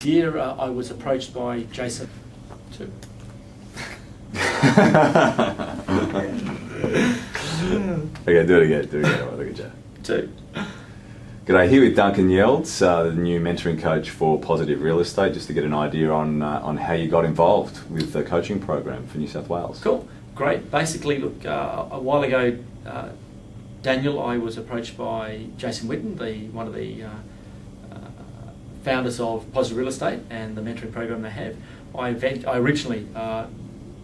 Year, I was approached by Jason too. Okay, do it again. Look at you. Two. G'day, here with Duncan Yelds, the new mentoring coach for Positive Real Estate, just to get an idea on how you got involved with the coaching program for New South Wales. Cool, great. Basically, look, a while ago, Daniel, I was approached by Jason Whitten, one of the founders of Positive Real Estate and the mentoring program they have. I originally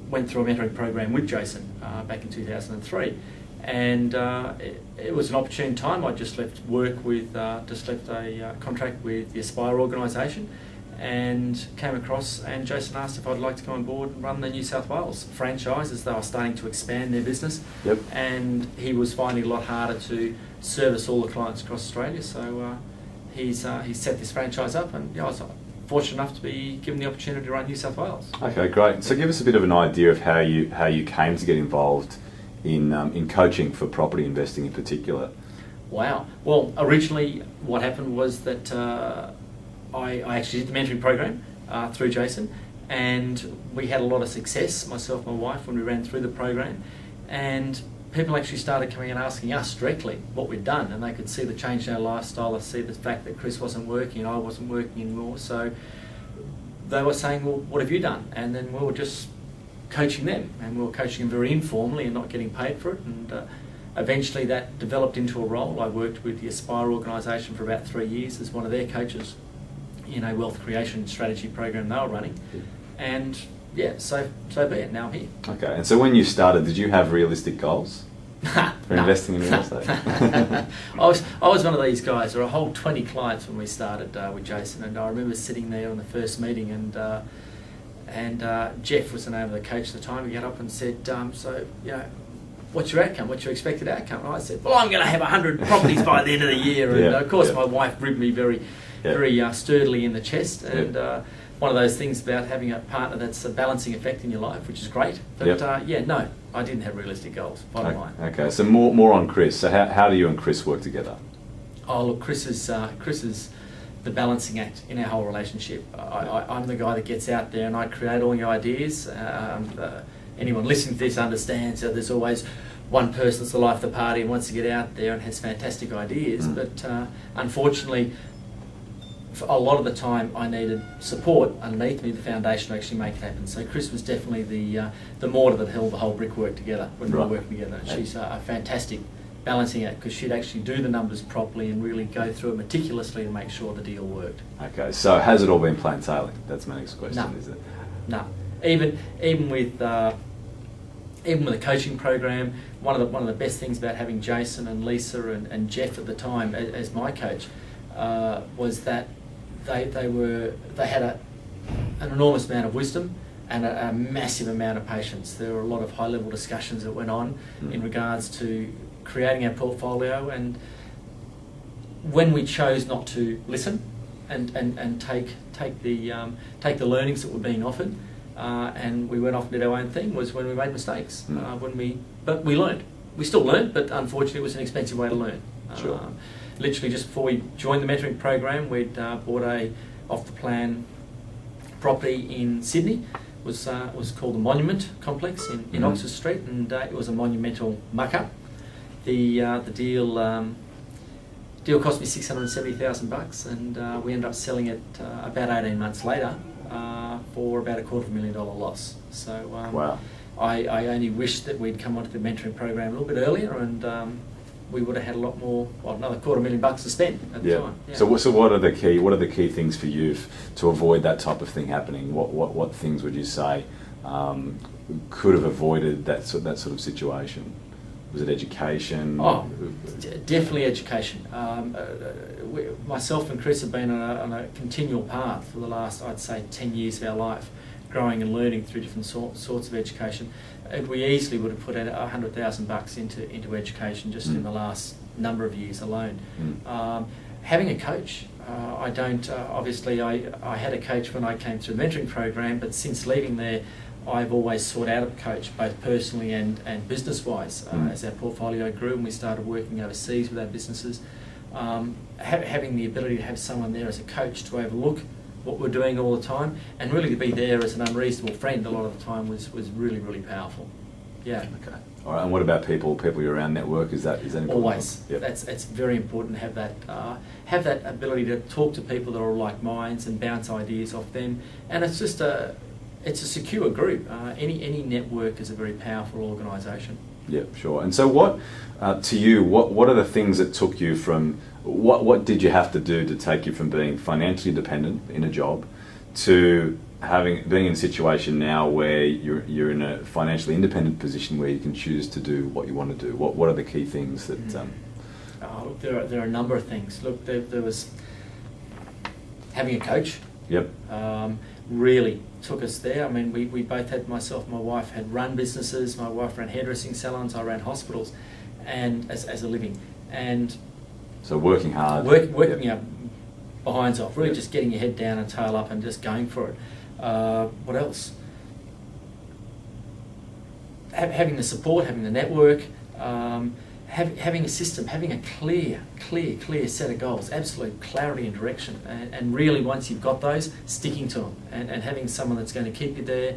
went through a mentoring program with Jason back in 2003, and it was an opportune time. I just left work with, a contract with the Aspire organisation, and came across, and Jason asked if I'd like to come on board and run the New South Wales franchise, as they were starting to expand their business. Yep. And he was finding it a lot harder to service all the clients across Australia, so he's set this franchise up, and I was fortunate enough to be given the opportunity to run New South Wales. Okay, great. So give us a bit of an idea of how you came to get involved in coaching for property investing in particular. Wow. Well, originally what happened was that I actually did the mentoring program through Jason, and we had a lot of success, myself and my wife, when we ran through the program, and people actually started coming and asking us directly what we'd done, and they could see the change in our lifestyle, they see the fact that Chris wasn't working and I wasn't working anymore, so they were saying, well, what have you done? And then we were just coaching them, and we were coaching them very informally and not getting paid for it, and eventually that developed into a role. I worked with the Aspire organisation for about 3 years as one of their coaches in a wealth creation strategy program they were running, and yeah, so be it. Now I'm here. Okay, and so when you started, did you have realistic goals for investing in real estate? I was one of these guys. There were a whole 20 clients when we started with Jason, and I remember sitting there on the first meeting, and Jeff was the name of the coach at the time. He got up and said, so, you know, what's your outcome? What's your expected outcome? And I said, well, I'm going to have 100 properties by the end of the year. And of course, my wife ribbed me very sturdily in the chest, and one of those things about having a partner that's a balancing effect in your life, which is great. But no, I didn't have realistic goals, bottom line. Okay, so more on Chris. So how do you and Chris work together? Oh, look, Chris is the balancing act in our whole relationship. I'm the guy that gets out there and I create all the ideas. Anyone listening to this understands that there's always one person that's the life of the party and wants to get out there and has fantastic ideas. But unfortunately, for a lot of the time I needed support underneath me, the foundation, to actually make it happen. So Chris was definitely the mortar that held the whole brickwork together when we were working together. And she's a fantastic balancing act, because she'd actually do the numbers properly and really go through it meticulously to make sure the deal worked. Okay, so has it all been plain sailing? That's my next question. Is it? No. Even with the coaching program, one of the best things about having Jason and Lisa and Jeff at the time as my coach was that they had an enormous amount of wisdom and a massive amount of patience. There were a lot of high level discussions that went on in regards to creating our portfolio, and when we chose not to listen and take the learnings that were being offered, and we went off and did our own thing, was when we made mistakes. But we learned. We still learned, but unfortunately it was an expensive way to learn. Sure. Literally just before we joined the mentoring program, we'd bought a off-the-plan property in Sydney. It was called the Monument Complex in Oxford Street, and it was a monumental muck-up. The deal cost me $670,000, and we ended up selling it about 18 months later for about $250,000 loss. So wow. I only wish that we'd come onto the mentoring program a little bit earlier, and we would have had a lot more, another $250,000 to spend at the time. Yeah. So what are the key things for you to avoid that type of thing happening? What things would you say could have avoided that sort of situation? Was it education? Oh, definitely education. Myself and Chris have been on a continual path for the last, I'd say, 10 years of our life, growing and learning through different sorts of education. And we easily would have put $100,000 into education just in the last number of years alone. Having a coach, I don't, obviously I had a coach when I came through the mentoring program, but since leaving there, I've always sought out a coach, both personally and business-wise, as our portfolio grew and we started working overseas with our businesses. Having the ability to have someone there as a coach to overlook what we're doing all the time, and really to be there as an unreasonable friend a lot of the time was really, really powerful. Yeah. Okay. All right. And what about people you're around, network? Is that important? Always. Yep. It's very important to have that ability to talk to people that are like minds and bounce ideas off them. And it's just it's a secure group. Any network is a very powerful organisation. Yeah, sure. And so what, to you, what are the things that took you from, what did you have to do to take you from being financially dependent in a job to being in a situation now where you're in a financially independent position where you can choose to do what you want to do? What are the key things that... Look, there are a number of things. Look, there was having a coach. Yep. Really took us there. I mean, we both had, myself and my wife had run businesses. My wife ran hairdressing salons, I ran hospitals, and as a living. And so working hard. Working yep. Behinds off, really just getting your head down and tail up and just going for it. What else? Having the support, having the network, having a system, having a clear set of goals, absolute clarity and direction, and really once you've got those, sticking to them, and having someone that's going to keep you there,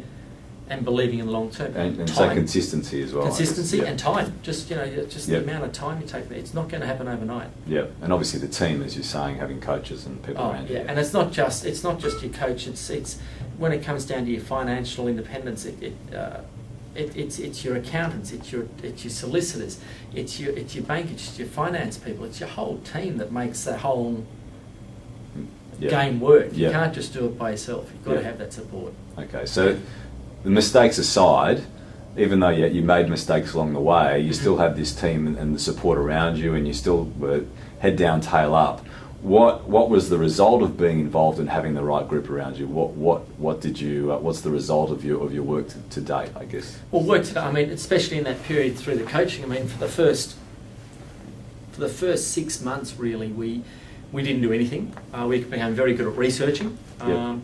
and believing in the long term. And so consistency as well. Consistency yep. and time. Just yep. the amount of time you take. It's not going to happen overnight. Yeah, and obviously the team, as you're saying, having coaches and people around you. Yeah, and it's not just your coach. It's when it comes down to your financial independence. It's your accountants, it's your solicitors, it's your bank, it's your finance people, it's your whole team that makes that whole yep. game work. You yep. can't just do it by yourself. You've got yep. to have that support. Okay, so the mistakes aside, even though you made mistakes along the way, you still had this team and the support around you, and you still were head down, tail up. What was the result of being involved in having the right group around you? What did you? What's the result of your work to date, I guess? Well, work to date. I mean, especially in that period through the coaching. I mean, for the first 6 months, really, we didn't do anything. We became very good at researching. Yep.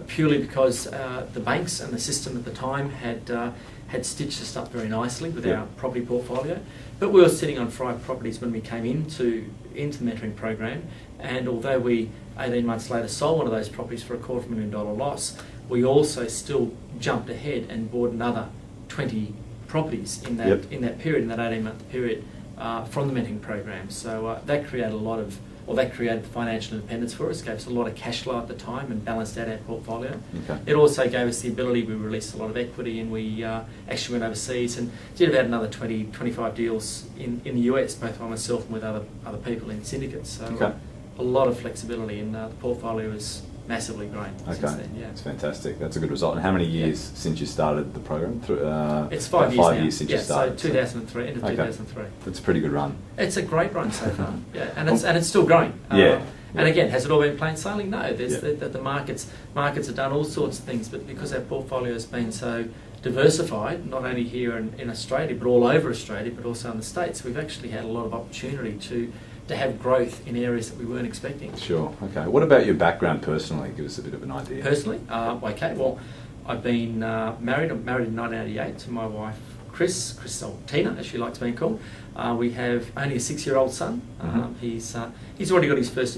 Purely because the banks and the system at the time had stitched us up very nicely with yep. our property portfolio. But we were sitting on 5 properties when we came into the mentoring program, and although we 18 months later sold one of those properties for a $250,000 loss, we also still jumped ahead and bought another 20 properties in that yep. in that period, in that 18-month period, from the mentoring program. So that created financial independence for us, gave us a lot of cash flow at the time and balanced out our portfolio. Okay. It also gave us the ability, we released a lot of equity, and we actually went overseas and did about another 25 deals in the US, both by myself and with other people in syndicates. So okay. A lot of flexibility, and the portfolio is massively grown since then. Yeah. That's fantastic. That's a good result. And how many years since you started the program? It's 5 years now. 5 years since you started. So 2003, end of okay. 2003. That's a pretty good run. It's a great run so far. Yeah, and it's still growing. Yeah. And again, has it all been plain sailing? No. There's the markets have done all sorts of things, but because our portfolio has been so diversified, not only here in Australia, but all over Australia, but also in the States, we've actually had a lot of opportunity to have growth in areas that we weren't expecting. Sure. Okay. What about your background personally? Give us a bit of an idea. Personally, okay. Well, I've been married. I'm married in 1988 to my wife, Chris, or Tina, as she likes being called. We have only a 6-year-old son. Mm-hmm. He's already got his first